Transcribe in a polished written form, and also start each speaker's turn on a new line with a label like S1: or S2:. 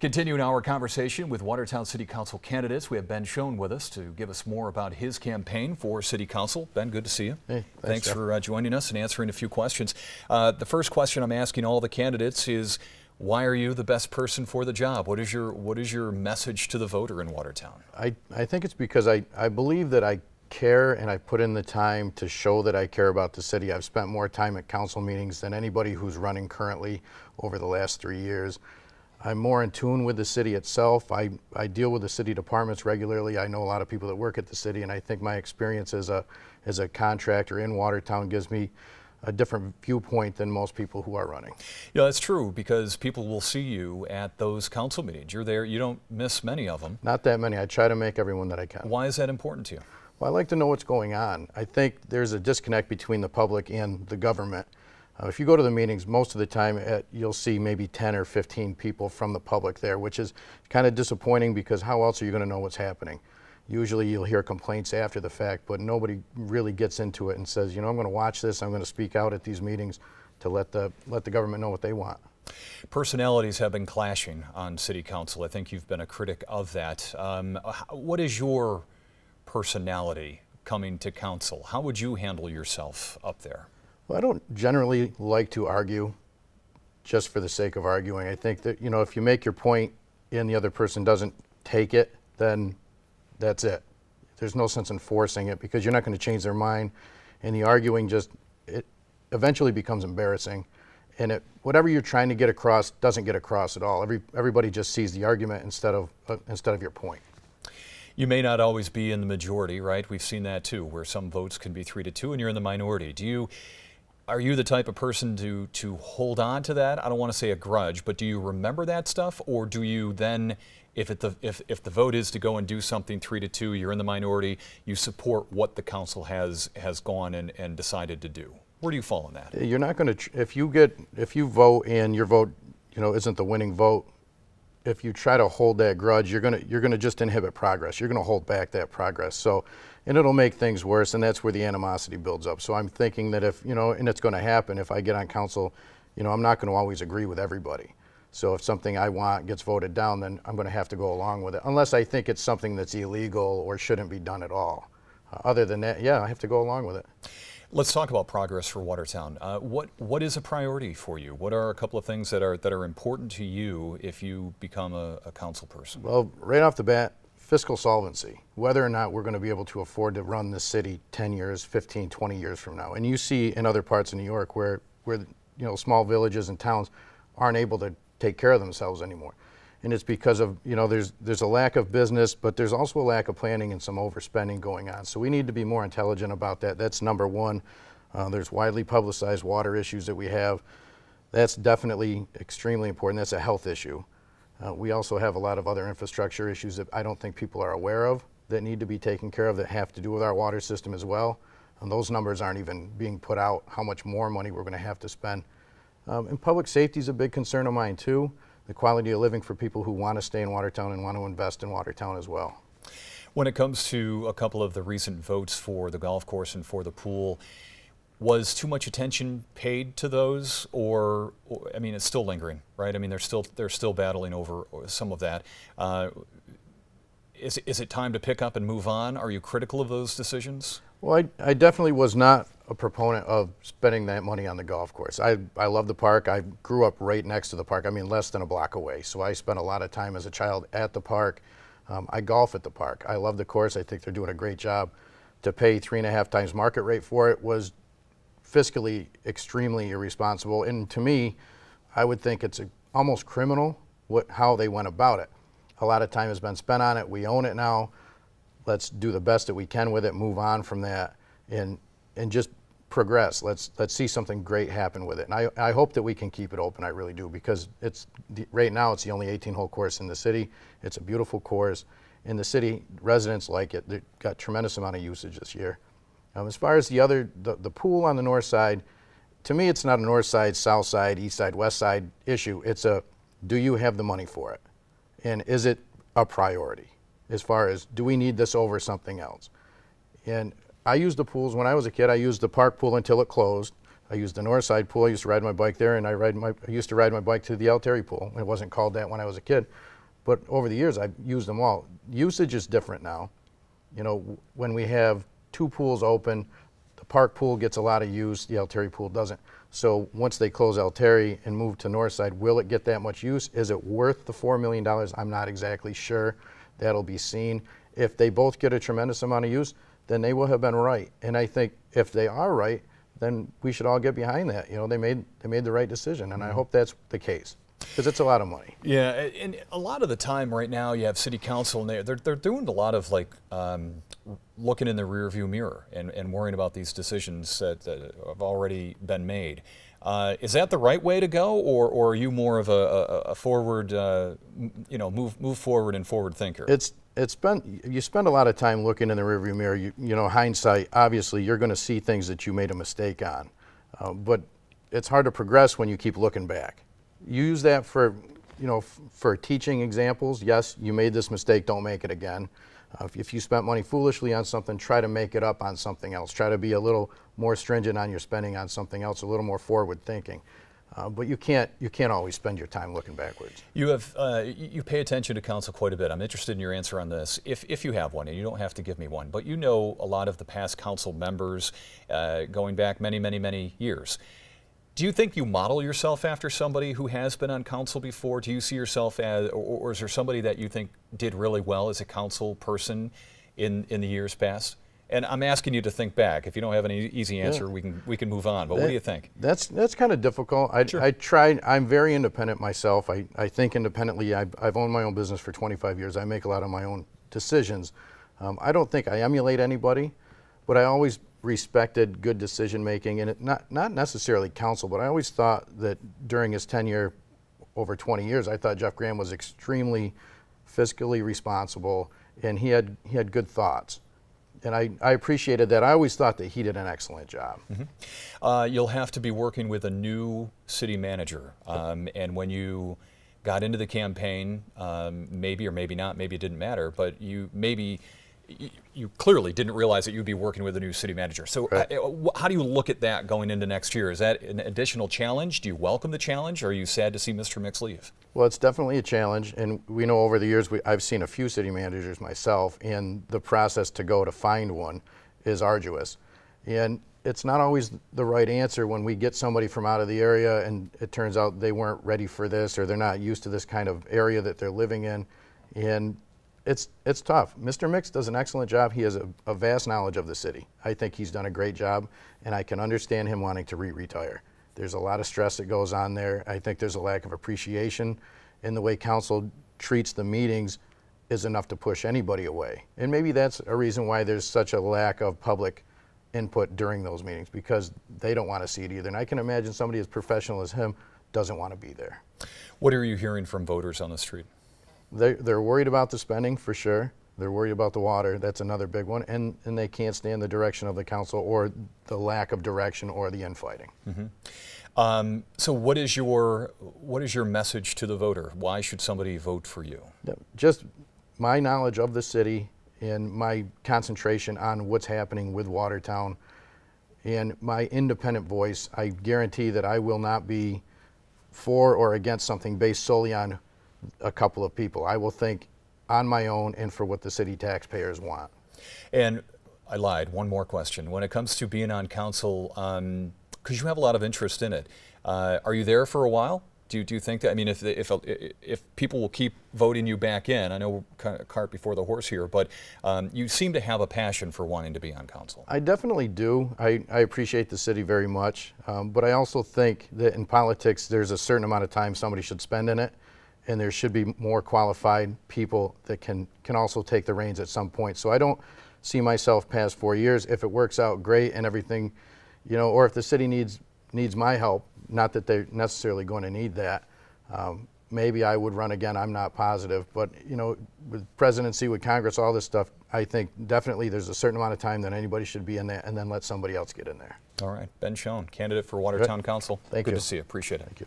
S1: Continuing our conversation with Watertown City Council candidates, we have Ben Shoen with us to give us more about his campaign for City Council. Ben, good to see you.
S2: Hey,
S1: thanks for joining us and answering a few questions. The first question I'm asking all the candidates is, why are you the best person for the job? What is your message to the voter in Watertown?
S2: I think it's because I believe that I care and I put in the time to show that I care about the city. I've spent more time at council meetings than anybody who's running currently over the last 3 years. I'm more in tune with the city itself. I deal with the city departments regularly. I know a lot of people that work at the city, and I think my experience as a contractor in Watertown gives me a different viewpoint than most people who are running.
S1: Yeah, that's true, because people will see you at those council meetings. You're there, you don't miss many of them.
S2: Not that many. I try to make everyone that I can.
S1: Why is that important to you?
S2: Well, I like to know what's going on. I think there's a disconnect between the public and the government. If you go to the meetings, most of the time you'll see maybe 10 or 15 people from the public there, which is kind of disappointing because how else are you going to know what's happening? Usually you'll hear complaints after the fact, but nobody really gets into it and says, you know, I'm going to watch this, I'm going to speak out at these meetings to let the government know what they want.
S1: Personalities have been clashing on City Council. I think you've been a critic of that. What is your personality coming to council? How would you handle yourself up there?
S2: Well, I don't generally like to argue just for the sake of arguing. I think that, you know, if you make your point and the other person doesn't take it, then that's it. There's no sense in forcing it because you're not going to change their mind, and the arguing it eventually becomes embarrassing, and whatever you're trying to get across doesn't get across at all. Everybody just sees the argument instead of your point.
S1: You may not always be in the majority, right? We've seen that too, where some votes can be 3-2 and you're in the minority. Are you the type of person to hold on to that? I don't want to say a grudge, but do you remember that stuff, or do you then, if the vote is to go and do something 3-2, you're in the minority, you support what the council has gone and decided to do? Where do you fall on that?
S2: You're not going to, if you vote and your vote, you know, isn't the winning vote, if you try to hold that grudge, you're gonna just inhibit progress. You're gonna hold back that progress. So, and it'll make things worse, and that's where the animosity builds up. So I'm thinking that if, you know, and it's gonna happen if I get on council, you know, I'm not gonna always agree with everybody. So if something I want gets voted down, then I'm gonna have to go along with it, unless I think it's something that's illegal or shouldn't be done at all. Other than that, yeah, I have to go along with it.
S1: Let's talk about progress for Watertown. What is a priority for you? What are a couple of things that are important to you if you become a council person?
S2: Well, right off the bat, fiscal solvency. Whether or not we're going to be able to afford to run this city 10 years, 15, 20 years from now. And you see in other parts of New York where you know, small villages and towns aren't able to take care of themselves anymore. And it's because of, you know, there's a lack of business, but there's also a lack of planning and some overspending going on. So we need to be more intelligent about that. That's number one. There's widely publicized water issues that we have. That's definitely extremely important. That's a health issue. We also have a lot of other infrastructure issues that I don't think people are aware of that need to be taken care of that have to do with our water system as well. And those numbers aren't even being put out, how much more money we're going to have to spend. And public safety is a big concern of mine too. The quality of living for people who want to stay in Watertown and want to invest in Watertown as well.
S1: When it comes to a couple of the recent votes for the golf course and for the pool, was too much attention paid to those, or I mean, it's still lingering, right? I mean, they're still battling over some of that. Is it time to pick up and move on? Are you critical of those decisions?
S2: Well, I definitely was not a proponent of spending that money on the golf course. I love the park. I grew up right next to the park. I mean, less than a block away. So I spent a lot of time as a child at the park. I golf at the park. I love the course. I think they're doing a great job. To pay 3.5 times market rate for it was fiscally extremely irresponsible. And to me, I would think it's almost criminal how they went about it. A lot of time has been spent on it. We own it now. Let's do the best that we can with it, move on from that, and just progress. Let's see something great happen with it. And I hope that we can keep it open. I really do, because right now it's the only 18-hole course in the city. It's a beautiful course. In the city, residents like it. They've got tremendous amount of usage this year. As far as the pool on the north side, to me it's not a north side, south side, east side, west side issue. It's do you have the money for it? And is it a priority? As far as, do we need this over something else? And I used the pools, when I was a kid, I used the park pool until it closed. I used the north side pool. I used to ride my bike there, and I used to ride my bike to the Altieri pool. It wasn't called that when I was a kid, but over the years I've used them all. Usage is different now. You know, when we have two pools open, the park pool gets a lot of use, the Altieri pool doesn't. So once they close Altieri and move to Northside, will it get that much use? Is it worth the $4 million? I'm not exactly sure. That'll be seen. If they both get a tremendous amount of use, then they will have been right. And I think if they are right, then we should all get behind that. You know, they made the right decision, and I hope that's the case, because it's a lot of money.
S1: Yeah, and a lot of the time right now you have city council, and they're doing a lot of like looking in the rearview mirror and worrying about these decisions that have already been made. Is that the right way to go, or are you more of a forward, you know, move forward and forward thinker?
S2: You spend a lot of time looking in the rearview mirror. You know, hindsight, obviously, you're going to see things that you made a mistake on, but it's hard to progress when you keep looking back. You use that for, you know, for teaching examples. Yes, you made this mistake, don't make it again. If you spent money foolishly on something, try to make it up on something else. Try to be a little more stringent on your spending on something else, a little more forward thinking. But you can't always spend your time looking backwards.
S1: You pay attention to council quite a bit. I'm interested in your answer on this, if you have one, and you don't have to give me one. But you know a lot of the past council members going back many years. Do you think you model yourself after somebody who has been on council before? Do you see yourself as, or is there somebody that you think did really well as a council person in the years past? And I'm asking you to think back. If you don't have an easy answer, we can move on. But what do you think?
S2: That's kind of difficult. I'm very independent myself. I think independently. I've owned my own business for 25 years. I make a lot of my own decisions. I don't think I emulate anybody, but I always respected good decision making, and not necessarily council, but I always thought that during his tenure over 20 years, I thought Jeff Graham was extremely fiscally responsible, and he had good thoughts. And I appreciated that. I always thought that he did an excellent job.
S1: Mm-hmm. You'll have to be working with a new city manager. And when you got into the campaign, maybe or maybe not, maybe it didn't matter, but you clearly didn't realize that you'd be working with a new city manager. So
S2: right.
S1: How do you look at that going into next year? Is that an additional challenge? Do you welcome the challenge, or are you sad to see Mr. Mix leave?
S2: Well, it's definitely a challenge, and we know over the years, I've seen a few city managers myself, and the process to go to find one is arduous. And it's not always the right answer when we get somebody from out of the area and it turns out they weren't ready for this, or they're not used to this kind of area that they're living in. And it's tough. Mr. Mix does an excellent job. He has a vast knowledge of the city. I think he's done a great job, and I can understand him wanting to retire. There's a lot of stress that goes on there. I think there's a lack of appreciation in the way council treats the meetings is enough to push anybody away. And maybe that's a reason why there's such a lack of public input during those meetings, because they don't want to see it either. And I can imagine somebody as professional as him doesn't want to be there.
S1: What are you hearing from voters on the street?
S2: They're worried about the spending, for sure. They're worried about the water. That's another big one. And they can't stand the direction of the council, or the lack of direction, or the infighting.
S1: Mm-hmm. So what is your message to the voter? Why should somebody vote for you?
S2: Just my knowledge of the city and my concentration on what's happening with Watertown and my independent voice. I guarantee that I will not be for or against something based solely on a couple of people. I will think on my own and for what the city taxpayers want. And
S1: I lied, one more question. When it comes to being on council, because you have a lot of interest in it, are you there for a while? Do you think that, I mean, if people will keep voting you back in, I know we're kind of cart before the horse here, but you seem to have a passion for wanting to be on council.
S2: I definitely do. I appreciate the city very much, but I also think that in politics there's a certain amount of time somebody should spend in it, and there should be more qualified people that can also take the reins at some point. So I don't see myself past 4 years. If it works out great and everything, you know, or if the city needs my help, not that they're necessarily going to need that, maybe I would run again. I'm not positive, but you know, with presidency, with Congress, all this stuff, I think definitely there's a certain amount of time that anybody should be in there, and then let somebody else get in there.
S1: All right, Ben Shoen, candidate for Watertown Council.
S2: Thank you.
S1: Good to see you. Appreciate it.
S2: Thank you.